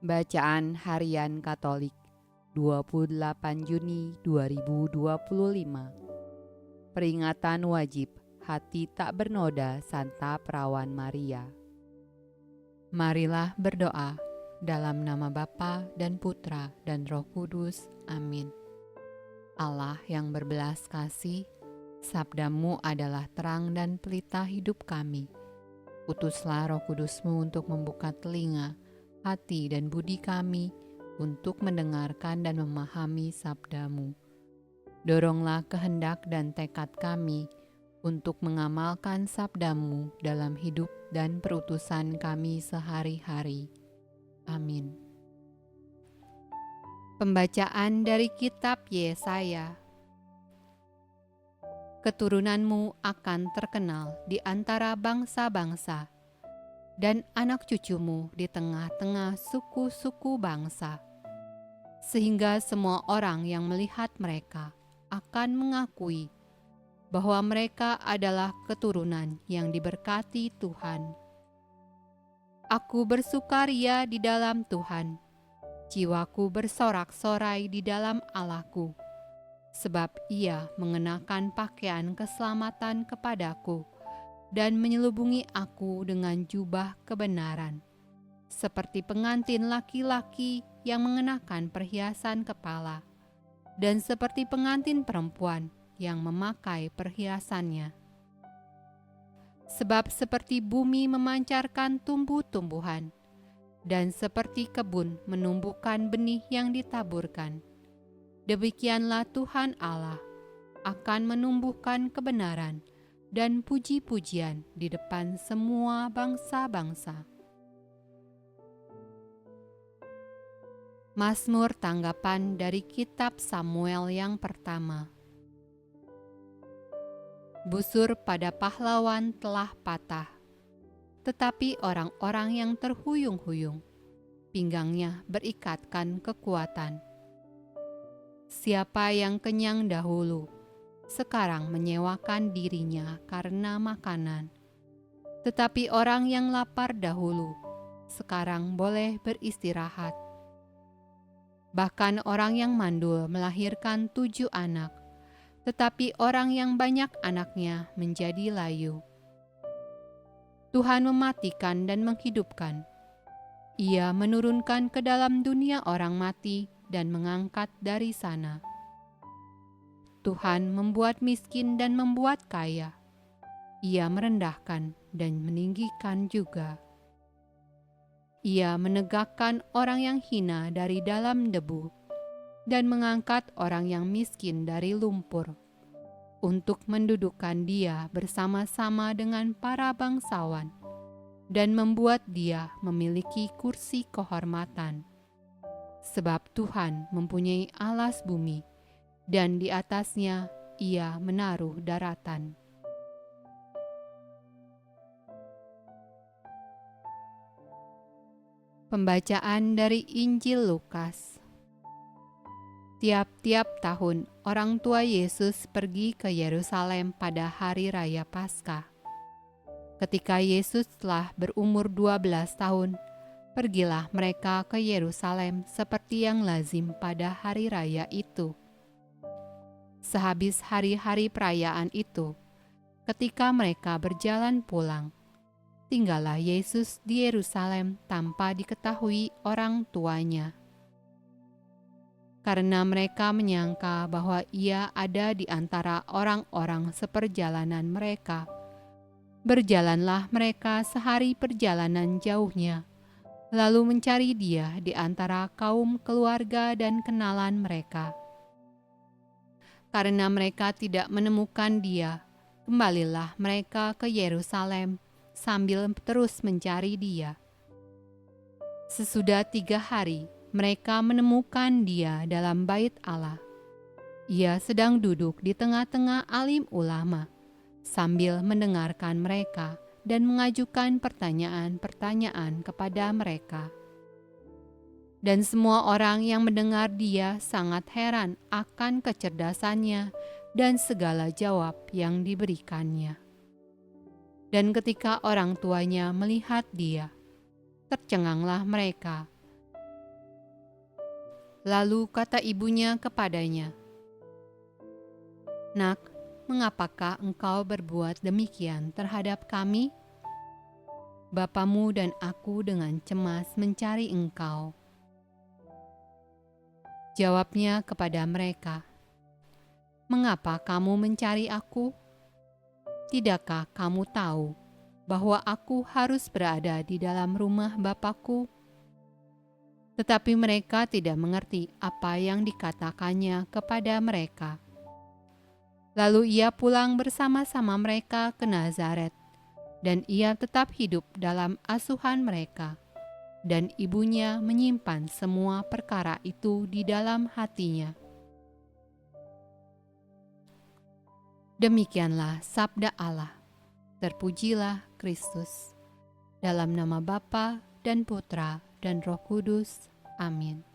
Bacaan Harian Katolik 28 Juni 2025. Peringatan wajib hati tak bernoda Santa Perawan Maria. Marilah berdoa dalam nama Bapa dan Putra dan Roh Kudus. Amin. Allah yang berbelas kasih, sabdamu adalah terang dan pelita hidup kami. Utuslah Roh Kudusmu untuk membuka telinga, hati dan budi kami untuk mendengarkan dan memahami sabdamu. Doronglah kehendak dan tekad kami untuk mengamalkan sabdamu dalam hidup dan perutusan kami sehari-hari. Amin. Pembacaan dari kitab Yesaya. Keturunanmu akan terkenal di antara bangsa-bangsa, dan anak cucumu di tengah-tengah suku-suku bangsa, sehingga semua orang yang melihat mereka akan mengakui bahwa mereka adalah keturunan yang diberkati Tuhan. Aku bersukaria di dalam Tuhan, jiwaku bersorak-sorai di dalam Allahku, sebab Ia mengenakan pakaian keselamatan kepadaku dan menyelubungi aku dengan jubah kebenaran, seperti pengantin laki-laki yang mengenakan perhiasan kepala, dan seperti pengantin perempuan yang memakai perhiasannya. Sebab seperti bumi memancarkan tumbuh-tumbuhan, dan seperti kebun menumbuhkan benih yang ditaburkan, demikianlah Tuhan Allah akan menumbuhkan kebenaran dan puji-pujian di depan semua bangsa-bangsa. Mazmur tanggapan dari kitab Samuel yang pertama. Busur pada pahlawan telah patah, tetapi orang-orang yang terhuyung-huyung, pinggangnya berikatkan kekuatan. Siapa yang kenyang dahulu, sekarang menyewakan dirinya karena makanan. Tetapi orang yang lapar dahulu, sekarang boleh beristirahat. Bahkan orang yang mandul melahirkan 7 anak, tetapi orang yang banyak anaknya menjadi layu. Tuhan mematikan dan menghidupkan. Ia menurunkan ke dalam dunia orang mati dan mengangkat dari sana. Tuhan membuat miskin dan membuat kaya. Ia merendahkan dan meninggikan juga. Ia menegakkan orang yang hina dari dalam debu dan mengangkat orang yang miskin dari lumpur, untuk mendudukkan dia bersama-sama dengan para bangsawan dan membuat dia memiliki kursi kehormatan. Sebab Tuhan mempunyai alas bumi, dan di atasnya Ia menaruh daratan. Pembacaan dari Injil Lukas. Tiap-tiap tahun orang tua Yesus pergi ke Yerusalem pada hari raya Paskah. Ketika Yesus telah berumur 12 tahun, pergilah mereka ke Yerusalem seperti yang lazim pada hari raya itu. Sehabis hari-hari perayaan itu, ketika mereka berjalan pulang, tinggallah Yesus di Yerusalem tanpa diketahui orang tuanya. Karena mereka menyangka bahwa Ia ada di antara orang-orang seperjalanan mereka, berjalanlah mereka sehari perjalanan jauhnya, lalu mencari Dia di antara kaum keluarga dan kenalan mereka. Karena mereka tidak menemukan Dia, kembalilah mereka ke Yerusalem sambil terus mencari Dia. Sesudah 3 hari, mereka menemukan Dia dalam bait Allah. Ia sedang duduk di tengah-tengah alim ulama, sambil mendengarkan mereka dan mengajukan pertanyaan-pertanyaan kepada mereka. Dan semua orang yang mendengar Dia sangat heran akan kecerdasannya dan segala jawab yang diberikannya. Dan ketika orang tuanya melihat Dia, tercenganglah mereka Lalu kata ibunya kepadanya, "Nak, mengapakah engkau berbuat demikian terhadap kami? Bapamu dan aku dengan cemas mencari engkau." Jawabnya kepada mereka, "Mengapa kamu mencari aku? Tidakkah kamu tahu bahwa aku harus berada di dalam rumah Bapakku?" Tetapi mereka tidak mengerti apa yang dikatakannya kepada mereka. Lalu ia pulang bersama-sama mereka ke Nazaret, dan ia tetap hidup dalam asuhan mereka. Dan ibunya menyimpan semua perkara itu di dalam hatinya. Demikianlah sabda Allah. Terpujilah Kristus. Dalam nama Bapa dan Putra dan Roh Kudus. Amin.